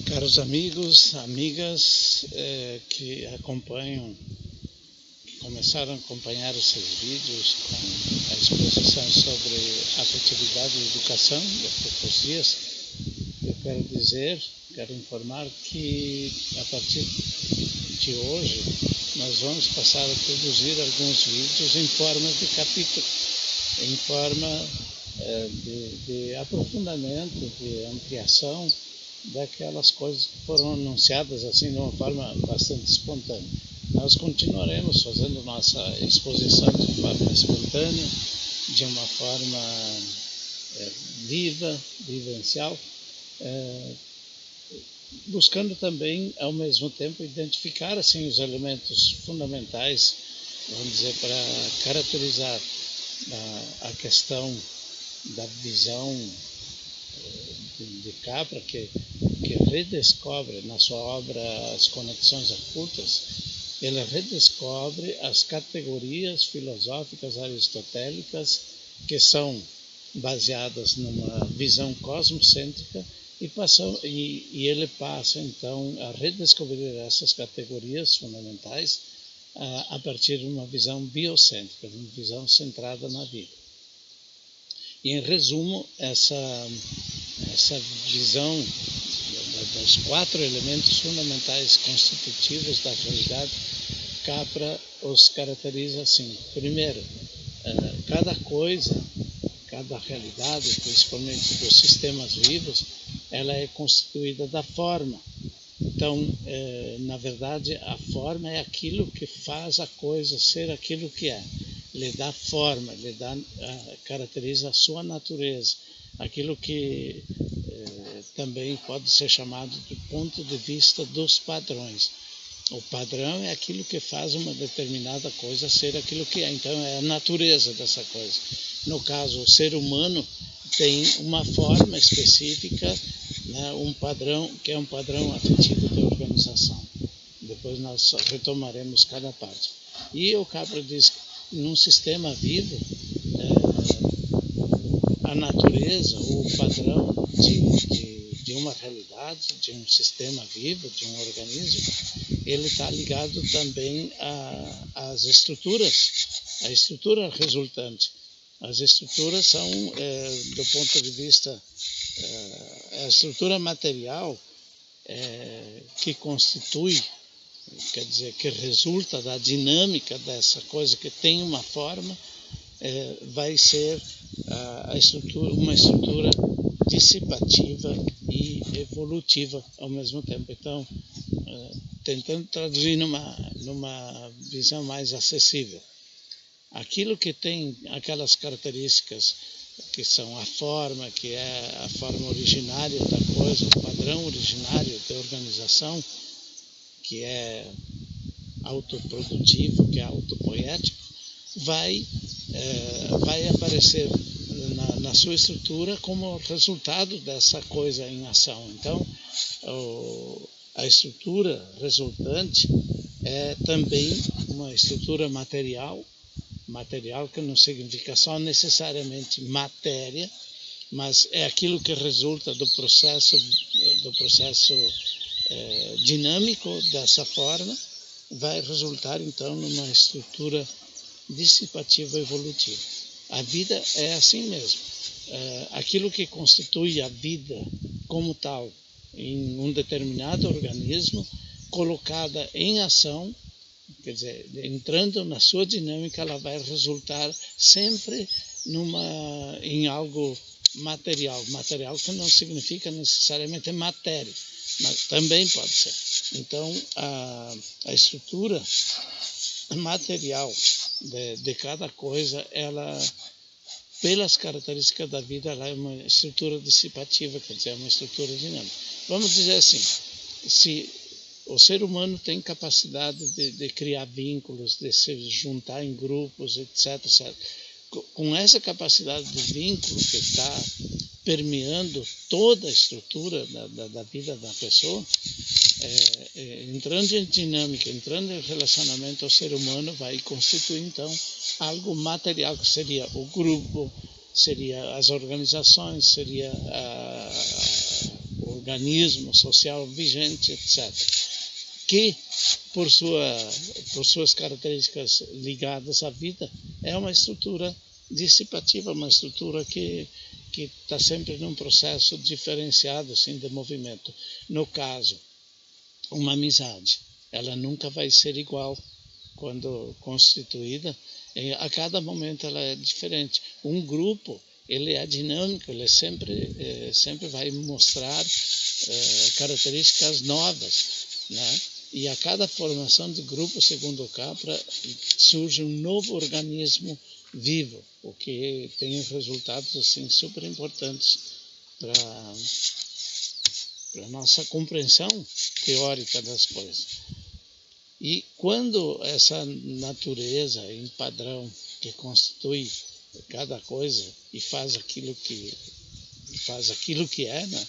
Caros amigos, amigas que começaram a acompanhar esses vídeos com a exposição sobre afetividade e educação de poucos dias, eu quero informar que a partir de hoje nós vamos passar a produzir alguns vídeos em forma de capítulo, em forma de aprofundamento, de ampliação daquelas coisas que foram anunciadas assim de uma forma bastante espontânea. Nós continuaremos fazendo nossa exposição de forma espontânea, de uma forma viva, vivencial, buscando também ao mesmo tempo identificar assim os elementos fundamentais, vamos dizer, para caracterizar a questão da visão de Capra, que redescobre na sua obra As Conexões Ocultas, ele redescobre as categorias filosóficas aristotélicas que são baseadas numa visão cosmocêntrica e ele passa então a redescobrir essas categorias fundamentais a partir de uma visão biocêntrica, uma visão centrada na vida. E em resumo, essa visão dos 4 elementos fundamentais constitutivos da realidade, Capra os caracteriza assim. Primeiro, cada coisa, cada realidade, principalmente dos sistemas vivos, ela é constituída da forma. Então, na verdade, a forma é aquilo que faz a coisa ser aquilo que é. Lhe dá forma, caracteriza a sua natureza, aquilo que também pode ser chamado do ponto de vista dos padrões. O padrão é aquilo que faz uma determinada coisa ser aquilo que é, então é a natureza dessa coisa. No caso, o ser humano tem uma forma específica, né, um padrão, que é um padrão afetivo de organização. Depois nós retomaremos cada parte. E o Capra diz que num sistema vivo, a natureza, o padrão de uma realidade, de um sistema vivo, de um organismo, ele está ligado também às estruturas, a estrutura resultante. As estruturas são, do ponto de vista, a estrutura material que constitui, quer dizer, que resulta da dinâmica dessa coisa que tem uma forma, vai ser uma estrutura dissipativa e evolutiva ao mesmo tempo. Então, tentando traduzir numa visão mais acessível, aquilo que tem aquelas características que são a forma, que é a forma originária da coisa, o padrão originário da organização, que é autoprodutivo, que é autopoético, vai aparecer na sua estrutura como resultado dessa coisa em ação. Então, a estrutura resultante é também uma estrutura material que não significa só necessariamente matéria, mas é aquilo que resulta do processo dinâmico dessa forma, vai resultar então numa estrutura dissipativa evolutiva. A vida é assim mesmo. Aquilo que constitui a vida como tal em um determinado organismo, colocada em ação, quer dizer, entrando na sua dinâmica, ela vai resultar sempre em algo material. Material que não significa necessariamente matéria, mas também pode ser. Então, a estrutura material de cada coisa, ela, pelas características da vida, ela é uma estrutura dissipativa, quer dizer, é uma estrutura dinâmica. Vamos dizer assim, se o ser humano tem capacidade de criar vínculos, de se juntar em grupos, etc. Com essa capacidade de vínculo que está permeando toda a estrutura da vida da pessoa, entrando em dinâmica, entrando em relacionamento, o ser humano vai constituir então algo material, que seria o grupo, seria as organizações, seria o organismo social vigente, etc. Que, por suas características ligadas à vida, é uma estrutura dissipativa, uma estrutura que está sempre num processo diferenciado assim, de movimento. No caso, uma amizade, ela nunca vai ser igual quando constituída, a cada momento ela é diferente. Um grupo, ele é dinâmico, ele sempre vai mostrar características novas, né? E a cada formação de grupo, segundo o Capra, surge um novo organismo vivo, o que tem resultados assim, super importantes para a nossa compreensão teórica das coisas. E quando essa natureza em padrão que constitui cada coisa e faz aquilo que é, né,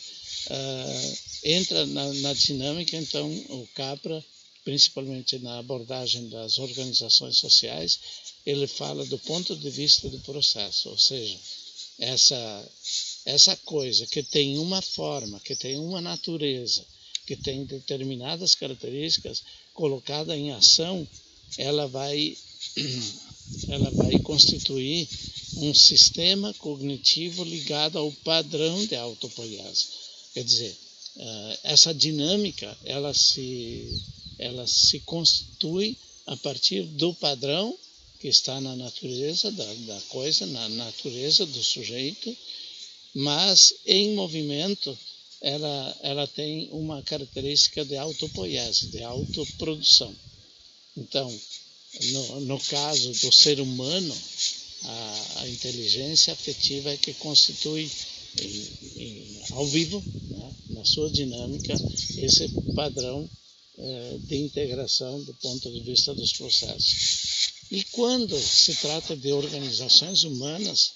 entra na dinâmica, então o Capra, principalmente na abordagem das organizações sociais, ele fala do ponto de vista do processo, ou seja, essa coisa que tem uma forma, que tem uma natureza, que tem determinadas características, colocada em ação, ela vai constituir um sistema cognitivo ligado ao padrão de autopoiese. Quer dizer, essa dinâmica, ela se constitui a partir do padrão que está na natureza da coisa, na natureza do sujeito, mas em movimento ela tem uma característica de autopoiese, de autoprodução. Então, no caso do ser humano, a inteligência afetiva é que constitui ao vivo, né, na sua dinâmica, esse padrão de integração do ponto de vista dos processos. E quando se trata de organizações humanas,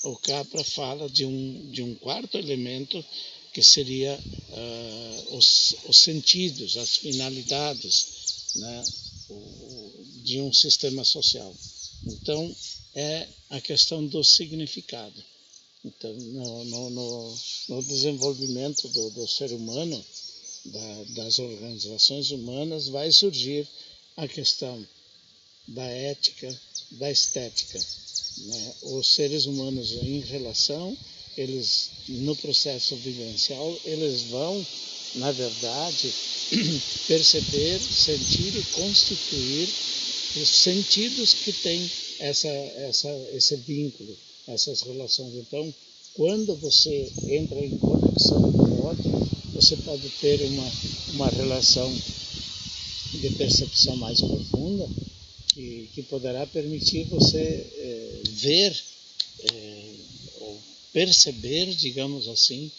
o Capra fala de um quarto elemento, que seria os sentidos, as finalidades, né, de um sistema social. Então, é a questão do significado. Então, no desenvolvimento do ser humano, das organizações humanas, vai surgir a questão da ética, da estética, né? Os seres humanos em relação, eles no processo vivencial, eles vão, na verdade, perceber, sentir e constituir os sentidos que têm esse vínculo, essas relações. Então, quando você entra em conexão com o outro, você pode ter uma relação de percepção mais profunda que poderá permitir você ver ou perceber, digamos assim,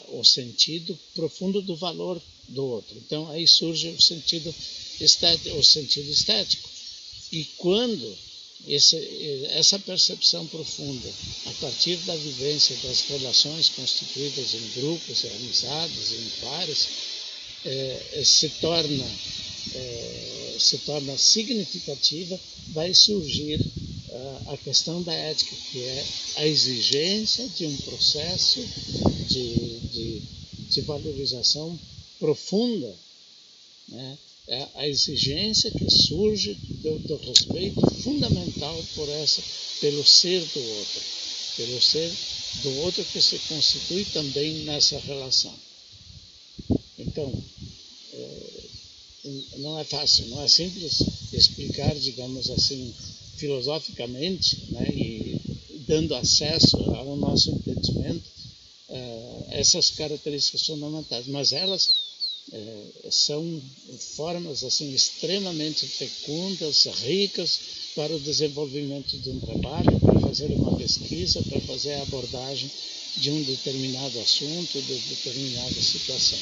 o sentido profundo do valor do outro. Então, aí surge o sentido estético. E quando essa percepção profunda, a partir da vivência das relações constituídas em grupos, em amizades, em pares, se torna significativa, vai surgir a questão da ética, que é a exigência de um processo de valorização profunda, né? É a exigência que surge do respeito fundamental pelo ser do outro que se constitui também nessa relação. Então, não é fácil, não é simples explicar, digamos assim, filosoficamente, né, e dando acesso ao nosso entendimento essas características fundamentais, mas elas são formas assim extremamente fecundas, ricas para o desenvolvimento de um trabalho, para fazer uma pesquisa, para fazer a abordagem de um determinado assunto, de determinada situação.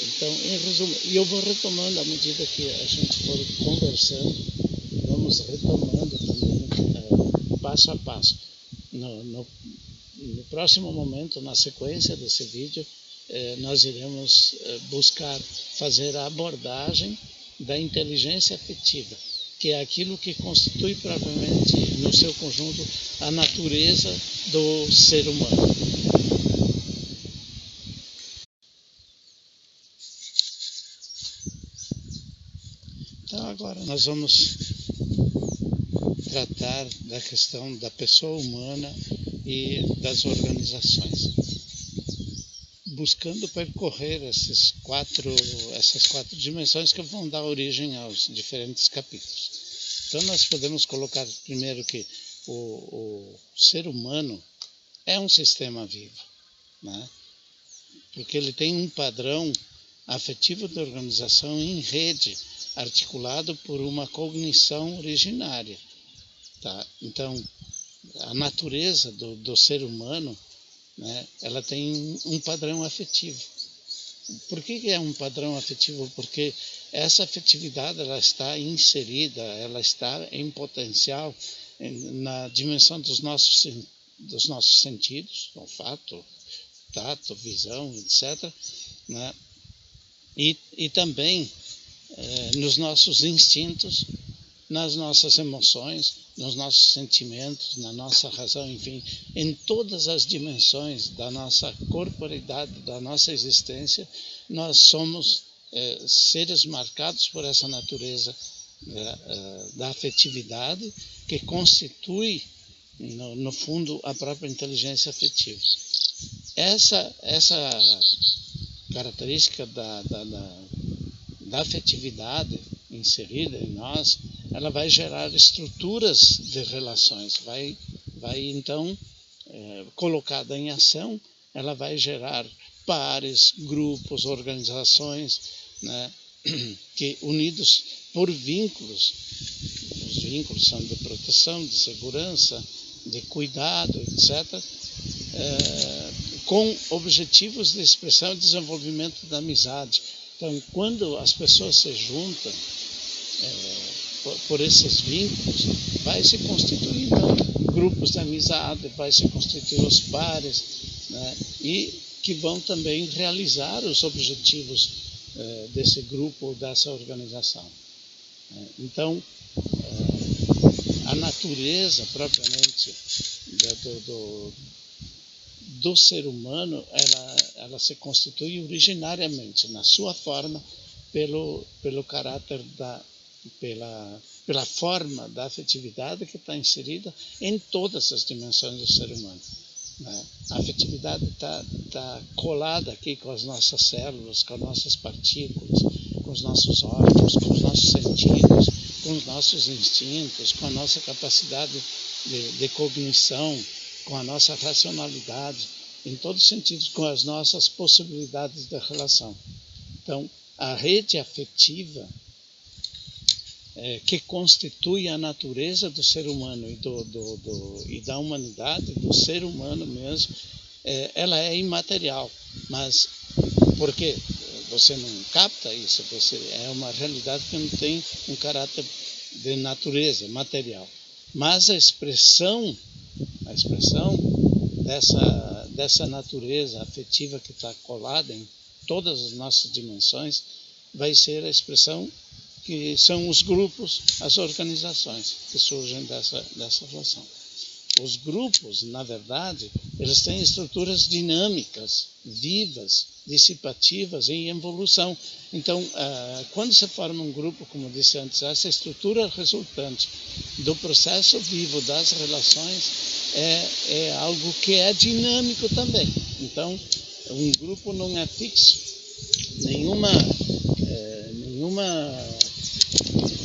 Então, em resumo, e eu vou retomando à medida que a gente for conversando, vamos retomando também passo a passo. No próximo momento, na sequência desse vídeo, nós iremos buscar fazer a abordagem da inteligência afetiva, que é aquilo que constitui propriamente, no seu conjunto, a natureza do ser humano. Então agora nós vamos tratar da questão da pessoa humana e das organizações, buscando percorrer essas quatro dimensões que vão dar origem aos diferentes capítulos. Então nós podemos colocar primeiro que o ser humano é um sistema vivo, né? Porque ele tem um padrão afetivo de organização em rede, articulado por uma cognição originária. Tá? Então, a natureza do ser humano, né, ela tem um padrão afetivo. Por que é um padrão afetivo? Porque essa afetividade ela está inserida, ela está em potencial na dimensão dos nossos sentidos, olfato, tato, visão, etc., né? E também nos nossos instintos, nas nossas emoções, nos nossos sentimentos, na nossa razão, enfim, em todas as dimensões da nossa corporeidade, da nossa existência, nós somos seres marcados por essa natureza da afetividade que constitui, no fundo, a própria inteligência afetiva. Essa característica da afetividade inserida em nós, ela vai gerar estruturas de relações, vai então, colocada em ação, ela vai gerar pares, grupos, organizações, né, que unidos por vínculos, os vínculos são de proteção, de segurança, de cuidado, etc., com objetivos de expressão e desenvolvimento da amizade. Então, quando as pessoas se juntam por esses vínculos, vai se constituir então, grupos de amizade, vai se constituir os pares, né, e que vão também realizar os objetivos desse grupo ou dessa organização. Então, a natureza propriamente do ser humano, ela se constitui originariamente, na sua forma, pelo caráter pela forma da afetividade que está inserida em todas as dimensões do ser humano. Né? A afetividade está colada aqui com as nossas células, com as nossas partículas, com os nossos órgãos, com os nossos sentidos, com os nossos instintos, com a nossa capacidade de cognição, com a nossa racionalidade, em todos os sentidos, com as nossas possibilidades de relação. Então, a rede afetiva que constitui a natureza do ser humano e da humanidade, do ser humano mesmo, ela é imaterial. Mas por quê? Você não capta isso, é uma realidade que não tem um caráter de natureza material. Mas a expressão dessa natureza afetiva que está colada em todas as nossas dimensões vai ser a expressão que são os grupos, as organizações que surgem dessa relação. Os grupos, na verdade, eles têm estruturas dinâmicas, vivas, dissipativas em evolução. Então, quando se forma um grupo, como disse antes, essa estrutura resultante do processo vivo das relações é algo que é dinâmico também. Então, um grupo não é fixo, nenhuma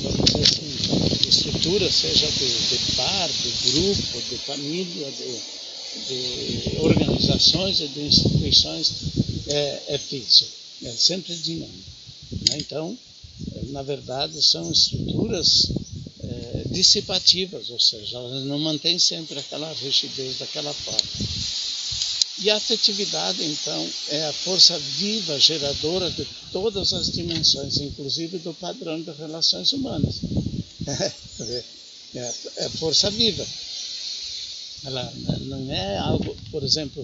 vamos dizer assim, estrutura, seja de par, de grupo, de família, de organizações e de instituições, é fixo, é sempre dinâmico. Né? Então, na verdade, são estruturas dissipativas, ou seja, elas não mantêm sempre aquela rigidez daquela forma. E a afetividade, então, é a força viva, geradora de todas as dimensões, inclusive do padrão de relações humanas. É força viva. Ela não é algo, por exemplo,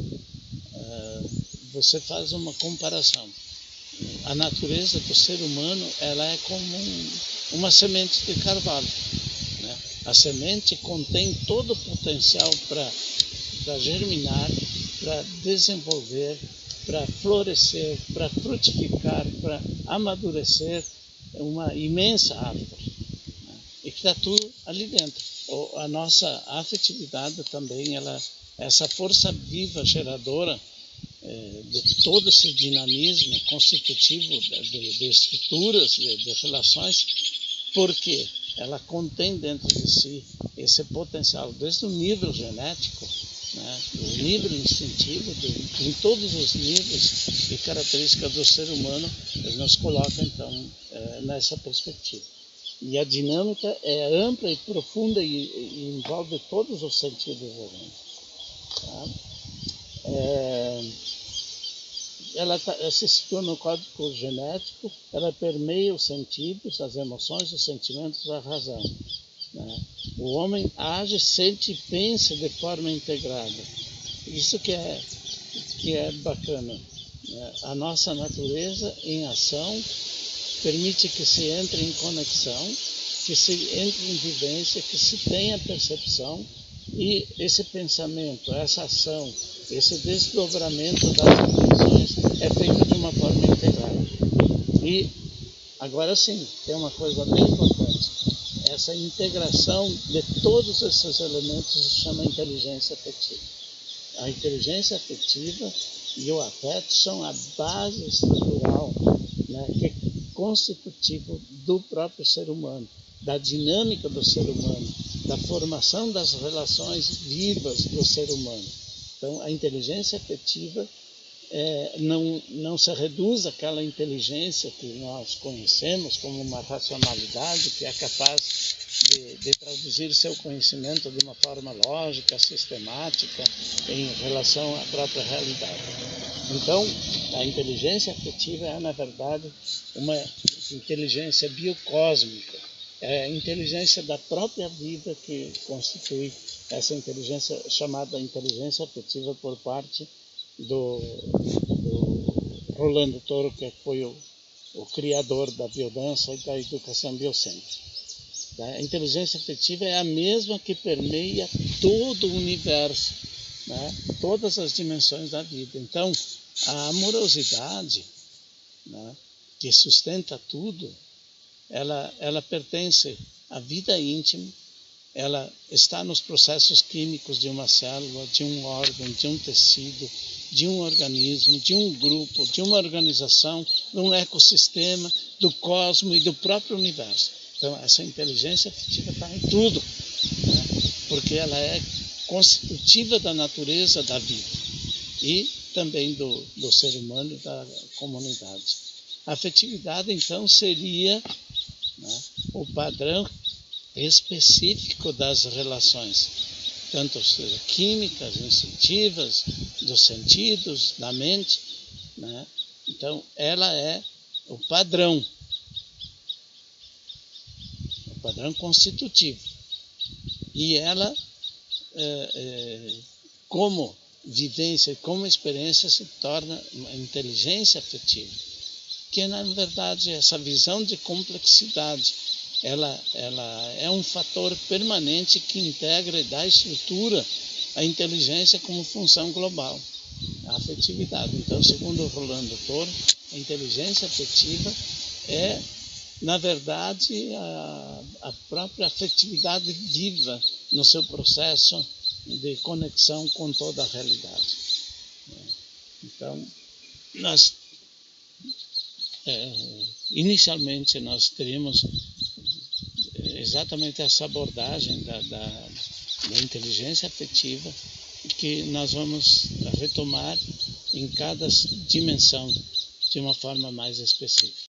você faz uma comparação. A natureza do ser humano, ela é como uma semente de carvalho, né? A semente contém todo o potencial para germinar, para desenvolver, para florescer, para frutificar, para amadurecer uma imensa árvore, né? E que está tudo ali dentro. A nossa afetividade também, essa força viva geradora de todo esse dinamismo constitutivo de estruturas, de relações, porque ela contém dentro de si esse potencial, desde o nível genético, né, o nível instintivo, em todos os níveis e características do ser humano, ele nos coloca então nessa perspectiva. E a dinâmica é ampla e profunda e envolve todos os sentidos da gente. Tá? Ela se situa no código genético, ela permeia os sentidos, as emoções, os sentimentos, a razão, né? O homem age, sente e pensa de forma integrada. Isso que é bacana, né? A nossa natureza em ação permite que se entre em conexão, que se entre em vivência, que se tenha percepção, e esse pensamento, essa ação, esse desdobramento das intenções é feito de uma forma integrada. E agora sim, tem uma coisa bem importante. Essa integração de todos esses elementos se chama inteligência afetiva. A inteligência afetiva e o afeto são a base estrutural, né, que é constitutivo do próprio ser humano, da dinâmica do ser humano, da formação das relações vivas do ser humano. Então, a inteligência afetiva não se reduz àquela inteligência que nós conhecemos como uma racionalidade que é capaz de traduzir seu conhecimento de uma forma lógica, sistemática, em relação à própria realidade. Então, a inteligência afetiva é, na verdade, uma inteligência biocósmica, é a inteligência da própria vida que constitui essa inteligência chamada inteligência afetiva por parte do Rolando Toro, que foi o criador da biodança e da educação biocêntrica. A inteligência afetiva é a mesma que permeia todo o universo, né? Todas as dimensões da vida. Então, a amorosidade, né, que sustenta tudo, ela pertence à vida íntima, ela está nos processos químicos de uma célula, de um órgão, de um tecido, de um organismo, de um grupo, de uma organização, de um ecossistema, do cosmos e do próprio universo. Então, essa inteligência afetiva está em tudo, né? Porque ela é constitutiva da natureza da vida e também do ser humano e da comunidade. A afetividade, então, seria, né, o padrão específico das relações, tanto químicas, instintivas, dos sentidos, da mente, né? Então, ela é o padrão constitutivo. E ela, como vivência, como experiência, se torna uma inteligência afetiva, que, na verdade, essa visão de complexidade, ela é um fator permanente que integra e dá estrutura à inteligência como função global, a afetividade. Então, segundo Rolando Toro, a inteligência afetiva é, na verdade, a própria afetividade viva no seu processo de conexão com toda a realidade. Então, inicialmente nós teríamos exatamente essa abordagem da inteligência afetiva que nós vamos retomar em cada dimensão de uma forma mais específica.